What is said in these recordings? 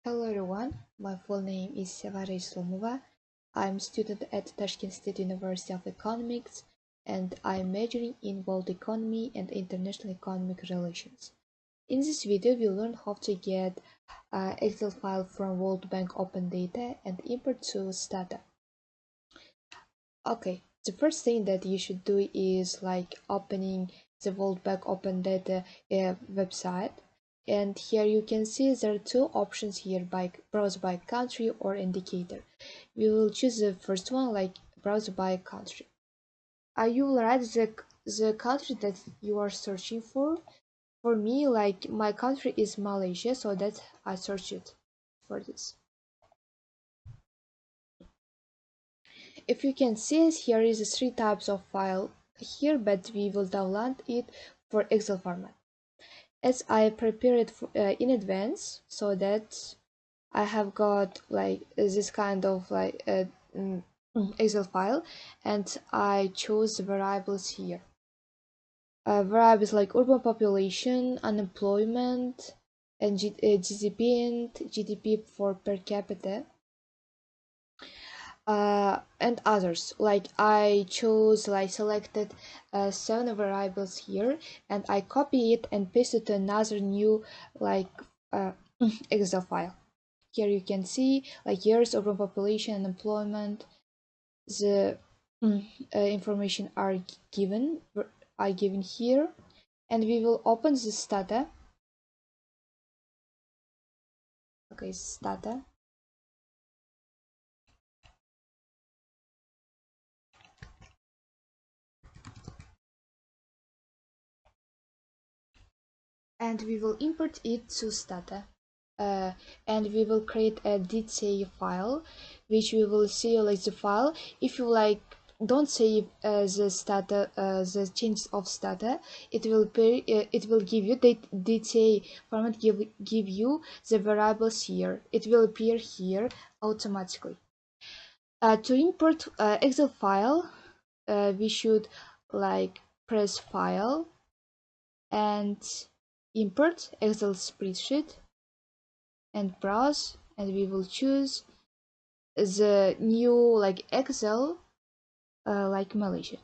Hello everyone, my full name is Sevara Islomova. I'm a student at Tashkent State University of Economics and I'm majoring in world economy and international economic relations. In this video, we'll learn how to get Excel file from World Bank Open Data and import to Stata. Okay, the first thing that you should do is opening the World Bank Open Data website. And here you can see there are two options here, by browse by country or indicator. We will choose the first one, like browse by country. You will write the country that you are searching for. For me, my country is Malaysia, so that I search it for this. If you can see, here is three types of file here, but we will download it for Excel format. As I prepared it in advance, so that I have got this kind of Excel file, and I chose variables here. Variables like urban population, unemployment, and GDP and GDP for per capita. And others, I chose selected 7 variables here, and I copy it and paste it to another new Excel file. Here you can see years, urban population, and employment. The information are given here, and we will open this data. Okay, this data. And we will import it to Stata, and we will create a detail file, which we will see the file. If you don't save the Stata, the changes of Stata, it will give you the detail format, give you the variables here. It will appear here automatically. To import Excel file, we should press File and import Excel spreadsheet and browse, and we will choose the new Excel Malaysia,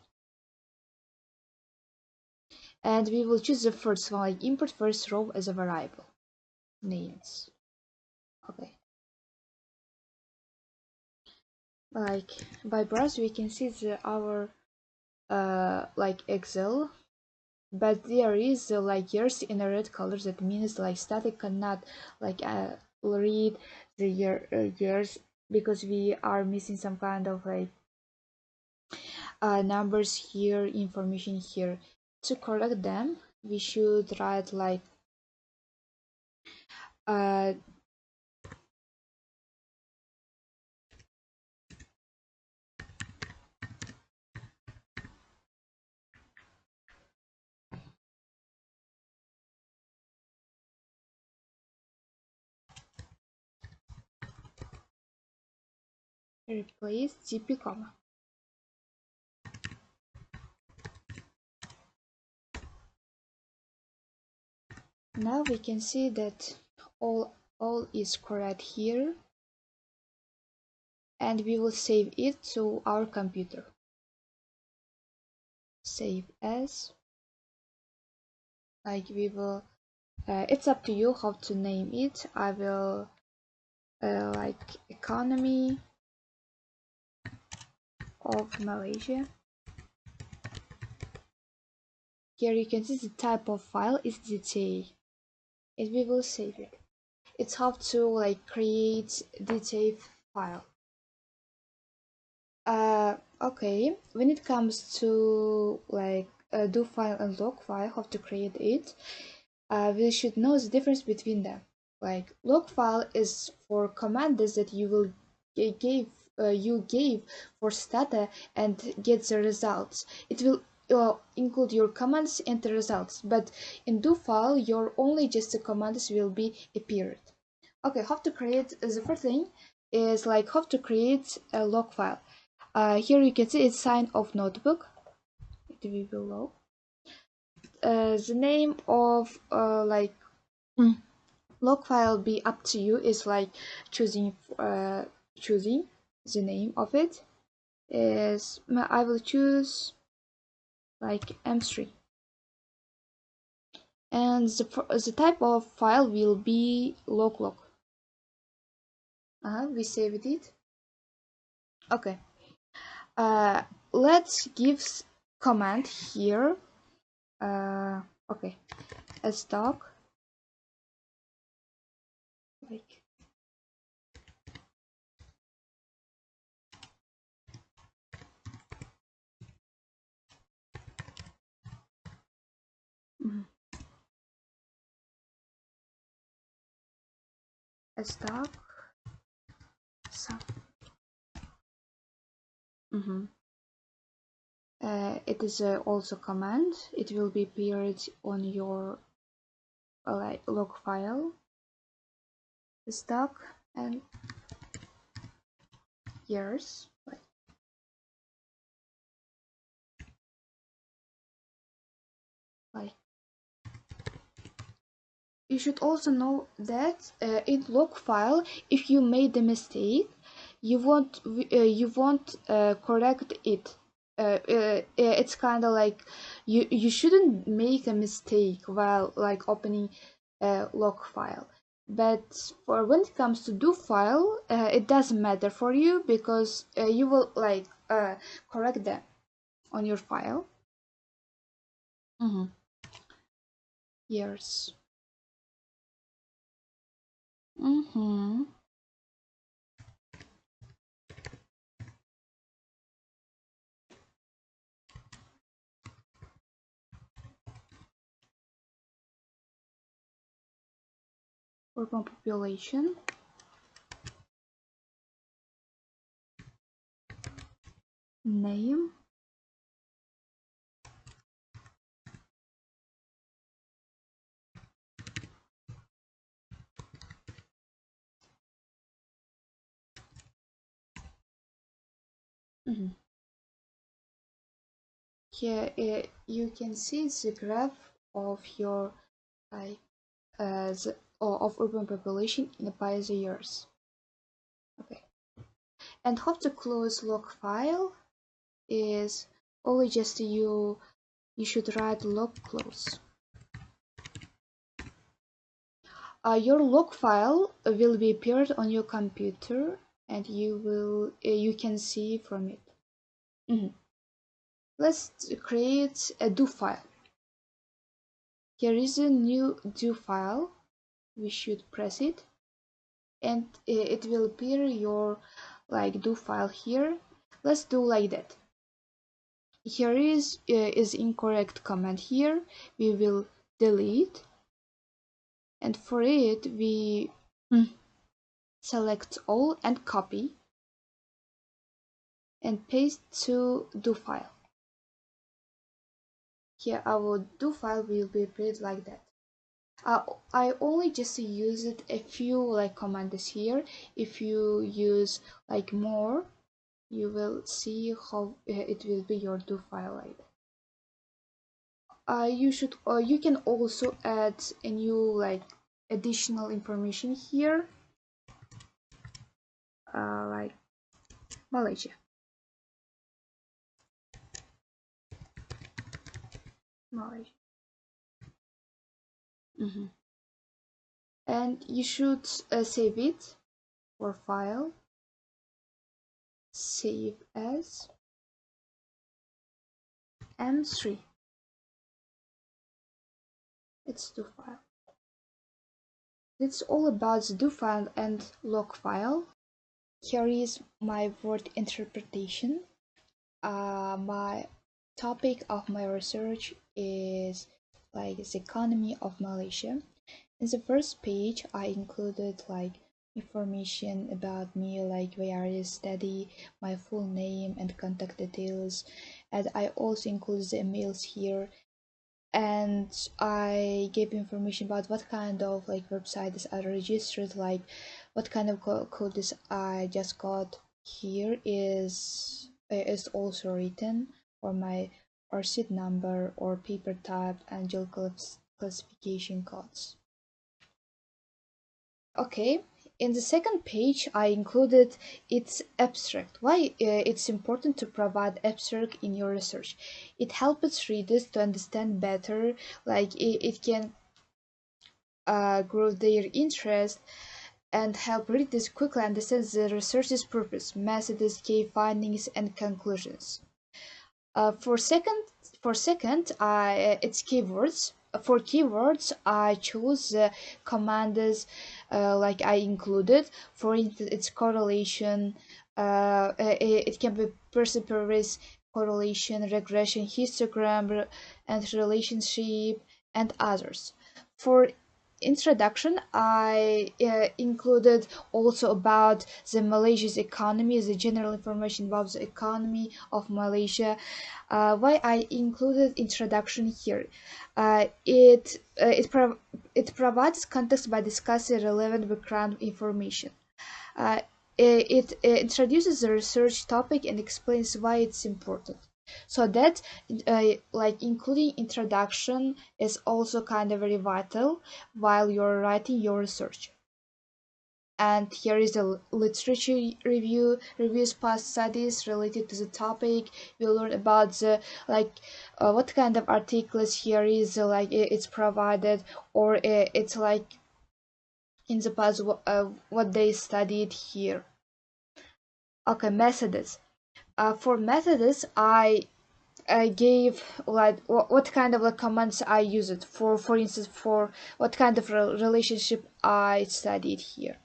and we will choose the first one, import first row as a variable names. Okay, by browse we can see our Excel, but there is years in a red color. That means Stata cannot read the years, because we are missing some kind of numbers here, information here. To correct them, we should write replace GP comma. Now we can see that all is correct here, and we will save it to our computer. Save as. We will. It's up to you how to name it. I will economy of Malaysia. Here you can see the type of file is detail, and we will save it. It's how to create detail file. Okay, when it comes to do file and log file, how to create it, we should know the difference between them. Log file is for commands that you gave for Stata and get the results. It will include your commands and the results, but in do file your only just the commands will be appeared. Okay, how to create, the first thing is how to create a log file. Here you can see it's sign of notebook. It will be below. The name of log file be up to you. Is like choosing choosing the name of it. Is I will choose like M3, and the type of file will be log. We saved it. Okay. Let's give command here. Okay, as doc like as doc sum. It is also command. It will be appeared on your like log file. As doc and years. Like you should also know that in log file, if you made a mistake, you won't correct it. It's kind of like you shouldn't make a mistake while like opening a log file. But for when it comes to do file, it doesn't matter for you because you will like correct them on your file. Years. Urban population. Name. Here you can see the graph of your like of urban population by the years. Okay, and how to close log file is only just you should write log close. Your log file will be appeared on your computer, and you can see from it. Let's create a do file. Here is a new do file. We should press it, and it will appear your like do file here. Let's do like that. Here is incorrect command here. We will delete, and for it we select all and copy and paste to do file. Here our do file will be appeared like that. I only just used a few like commands here. If you use like more, you will see how it will be your do file like that. You can also add a new like additional information here, like Malaysia. Malaysia. And you should save it for file. Save as M3. It's do file. It's all about the do file and log file. Here is my word interpretation. My topic of my research is like the economy of Malaysia. In the first page, I included like information about me, like where I study, my full name and contact details, and I also included the emails here. And I gave information about what kind of like websites are registered, like what kind of codes I just got. Here is also written for my RCID number or paper type and gel classification codes. Okay, in the second page, I included its abstract. Why it's important to provide abstract in your research? It helps readers to understand better, like it can grow their interest and help readers quickly understand the research's purpose, methods, key findings, and conclusions. Uh, for second, for second, it's keywords. For keywords, I choose commands like I included. For instance, it's correlation. It can be perseverance, correlation, regression, histogram, and relationship, and others. For introduction, I included also about the Malaysia's economy, the general information about the economy of Malaysia. Why I included introduction here? It provides context by discussing relevant background information. Uh, it introduces the research topic and explains why it's important. So that, like including introduction, is also kind of very vital while you're writing your research. And here is the literature reviews past studies related to the topic. You'll learn about the what kind of articles here is it's provided, or it's like in the past what they studied here. Okay, methods. For methods, I gave like what kind of like commands I used for instance, for what kind of relationship I studied here.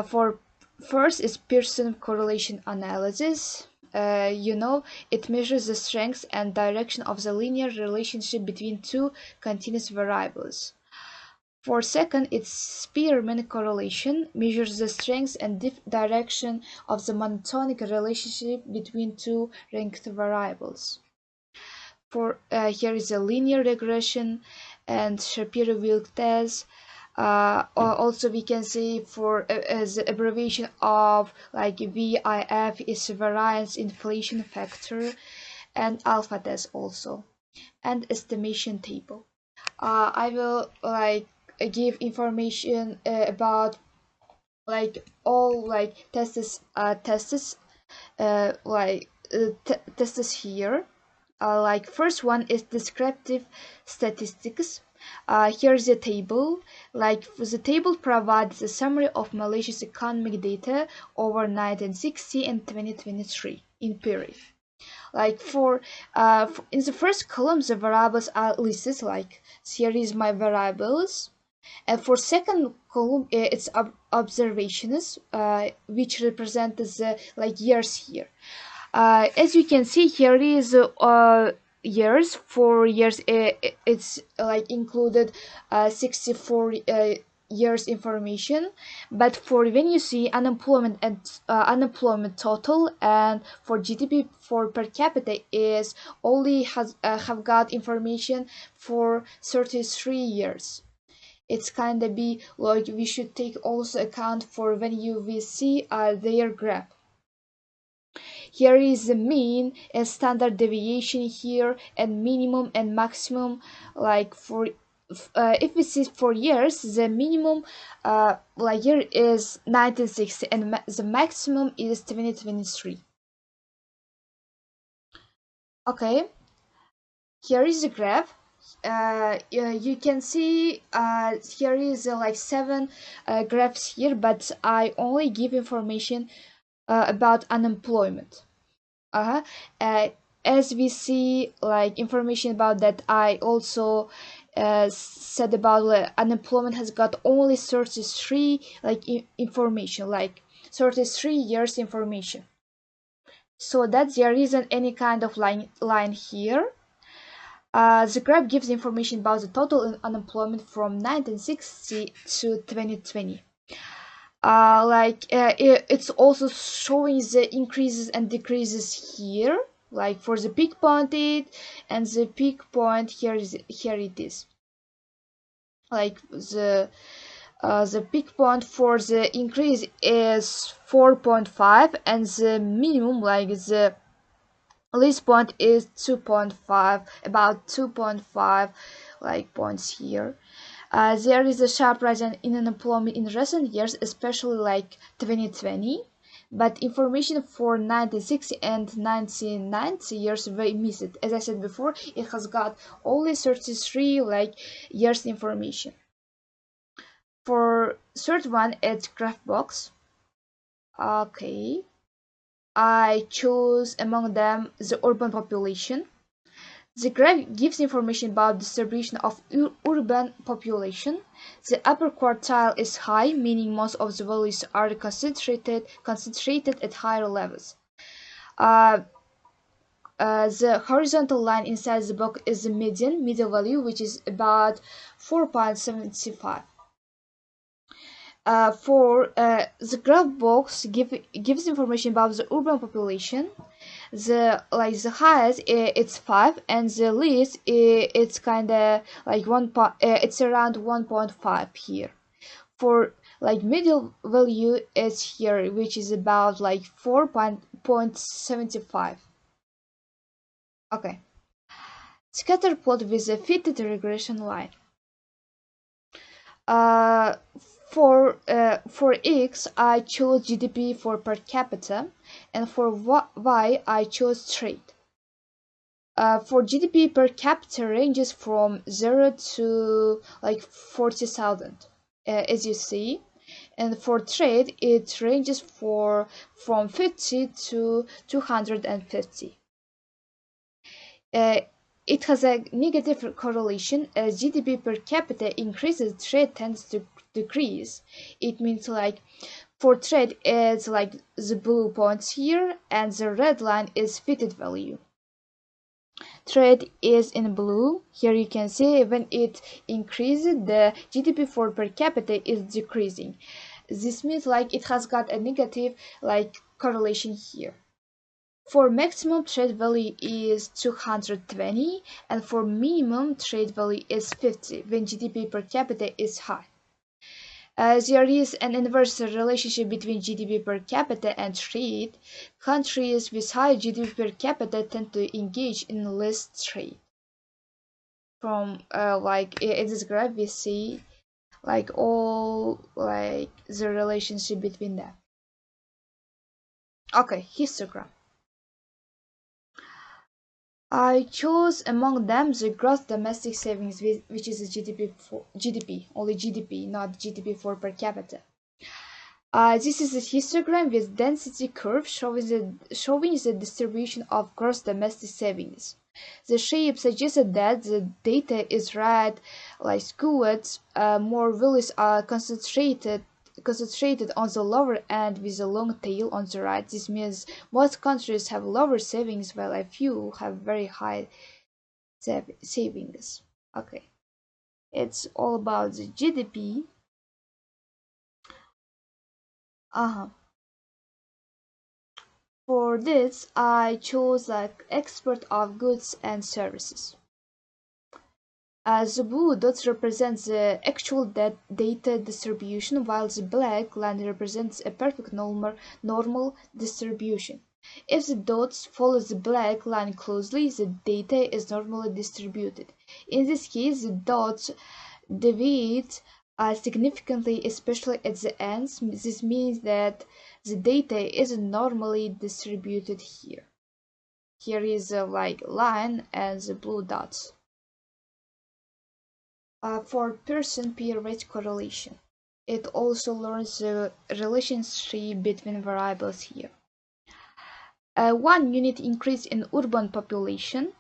For first is Pearson correlation analysis. It measures the strength and direction of the linear relationship between two continuous variables. For second, it's Spearman correlation, measures the strength and direction of the monotonic relationship between two ranked variables. For here is a linear regression and Shapiro-Wilk test. Also, we can say for as the abbreviation of like VIF is variance inflation factor, and alpha test also, and estimation table. I will like give information about like all like tests tests here. Like first one is descriptive statistics. Here's a table. Like the table provides a summary of Malaysia's economic data over 1960 and 2023 in period. Like in the first column, the variables are listed. Like here is my variables, and for second column, it's observations, which represent the like years here. As you can see, here is years. For years, it's like included 64 years information, but for when you see unemployment and unemployment total, and for GDP for per capita is only has have got information for 33 years. It's kind of be like we should take also account for when you will see their graph. Here is the mean and standard deviation here, and minimum and maximum. Like for if we see for years, the minimum like year is 1960 and the maximum is 2023. Okay, here is the graph. You can see here is like 7 graphs here, but I only give information about unemployment. Uh-huh. Uh, as we see like information about that, I also said about unemployment has got only 33 like information, like 33 years information. So that there isn't any kind of line here. The graph gives information about the total unemployment from 1960 to 2020. It's also showing the increases and decreases here, like for the peak point and the peak point here it is. Like the peak point for the increase is 4.5, and the minimum, like the least point, is 2.5, about 2.5 like points here. There is a sharp rise in unemployment in recent years, especially like 2020. But information for 1960 and 1990 years were missed. As I said before, it has got only 33 like years information. For third one, it's graph box. Okay, I chose among them the urban population. The graph gives information about distribution of urban population. The upper quartile is high, meaning most of the values are concentrated at higher levels. The horizontal line inside the box is the median value, which is about 4.75. The graph box gives information about the urban population. The highest it's 5, and the least it's kind of like it's around 1.5 here. For like middle value is here, which is about like 4.75. Okay, scatter plot with a fitted regression line. For X, I chose GDP for per capita, and for Y, I chose trade. For GDP per capita ranges from 0 to like 40,000, as you see, and for trade it ranges from 50 to 250. It has a negative correlation. As GDP per capita increases, trade tends to decrease. It means like for trade it's like the blue points here, and the red line is fitted value. Trade is in blue. Here you can see when it increases, the GDP for per capita is decreasing. This means like it has got a negative like correlation here. For maximum trade value is 220, and for minimum trade value is 50 when GDP per capita is high. There is an inverse relationship between GDP per capita and trade. Countries with high GDP per capita tend to engage in less trade. From like in this graph we see like all like the relationship between them. Okay, histogram. I chose among them the gross domestic savings, which is only GDP, not GDP for per capita. This is a histogram with density curve showing the distribution of gross domestic savings. The shape suggested that the data is right, like skewed. More values are concentrated on the lower end with a long tail on the right. This means most countries have lower savings while a few have very high savings. Okay, it's all about the GDP. For this, I chose like export of goods and services. The blue dots represent the actual data distribution, while the black line represents a perfect normal distribution. If the dots follow the black line closely, the data is normally distributed. In this case, the dots deviate significantly, especially at the ends. This means that the data isn't normally distributed here. Here is a like line and the blue dots. For person-peer weight correlation, it also learns the relationship between variables here. One unit increase in urban population,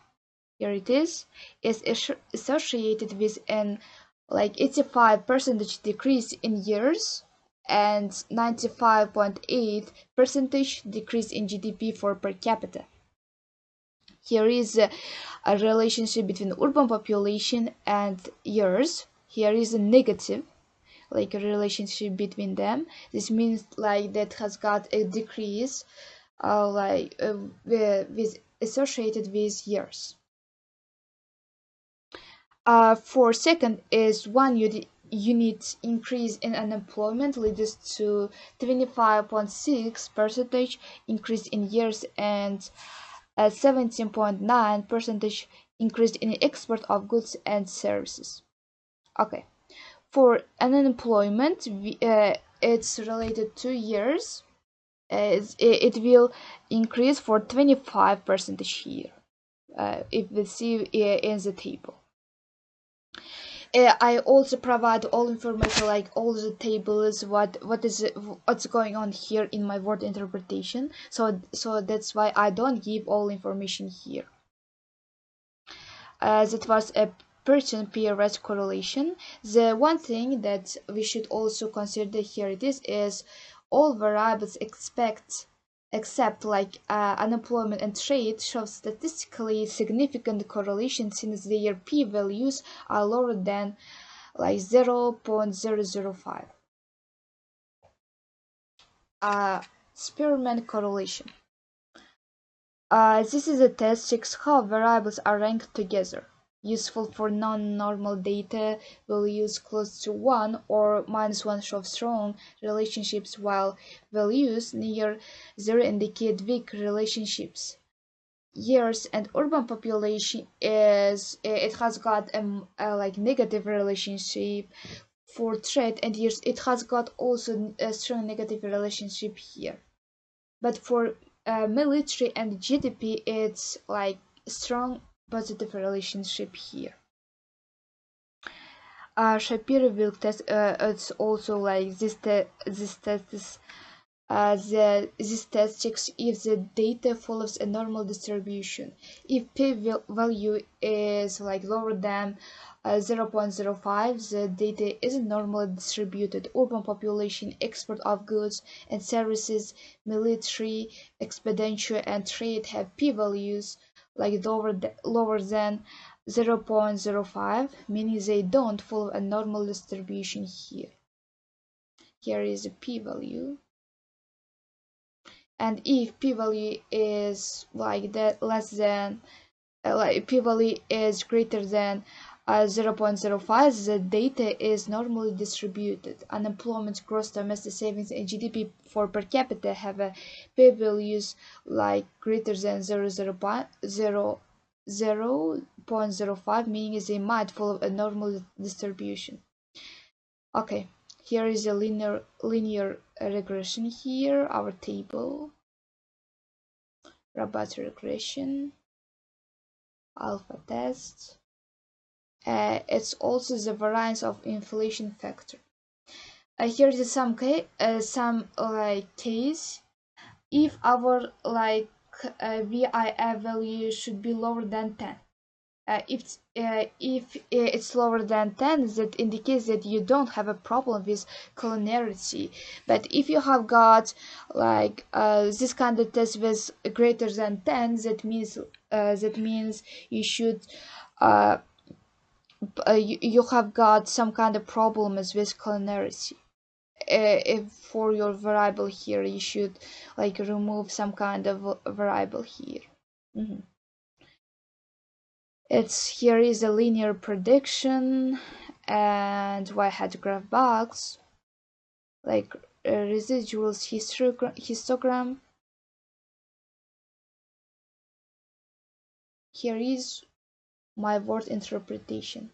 here it is associated with an like 85% decrease in years and 95.8% decrease in GDP for per capita. Here is a relationship between urban population and years. Here is a negative, like a relationship between them. This means like that has got a decrease, with associated with years. For second is one unit increase in unemployment leads to 25.6% increase in years and a 17.9% increase in export of goods and services. Okay, For unemployment, it's related to years. It will increase for 25% here, if we see in the table. I also provide all information, like all the tables, what's going on here in my word interpretation. So that's why I don't give all information here. That was a person-peer correlation. The one thing that we should also consider here is all variables except like unemployment and trade show statistically significant correlation since their p-values are lower than like 0.005. Spearman correlation. This is a test checks how variables are ranked together. Useful for non-normal data, values close to 1 or -1 show strong relationships, while values near 0 indicate weak relationships. Years and urban population it has got a like negative relationship. For trade and years, it has got also a strong negative relationship here. But for military and GDP, it's like strong positive relationship here. Shapiro will test. It's also like this test is this test checks if the data follows a normal distribution. If p-value is like lower than 0.05, the data isn't normally distributed. Urban population, export of goods and services, military, expenditure, and trade have p-values like lower than 0.05, meaning they don't follow a normal distribution here. Here is a p-value. And if p-value is like that less than like p-value is greater than 0.05, the data is normally distributed. Unemployment, gross domestic savings, and GDP for per capita have a p-values like greater than 0.05, meaning they might follow a normal distribution. Okay, here is a linear regression here, our table. Rabat regression, alpha test. It's also the variance of inflation factor. Here is some case if our like VIF value should be lower than 10. If it's lower than 10, that indicates that you don't have a problem with collinearity. But if you have got like this kind of test with greater than 10, that means you should you have got some kind of problems with collinearity. If for your variable here, you should like remove some kind of variable here. It's here is a linear prediction and y-hat graph box, like residuals histogram. Here is my word interpretation.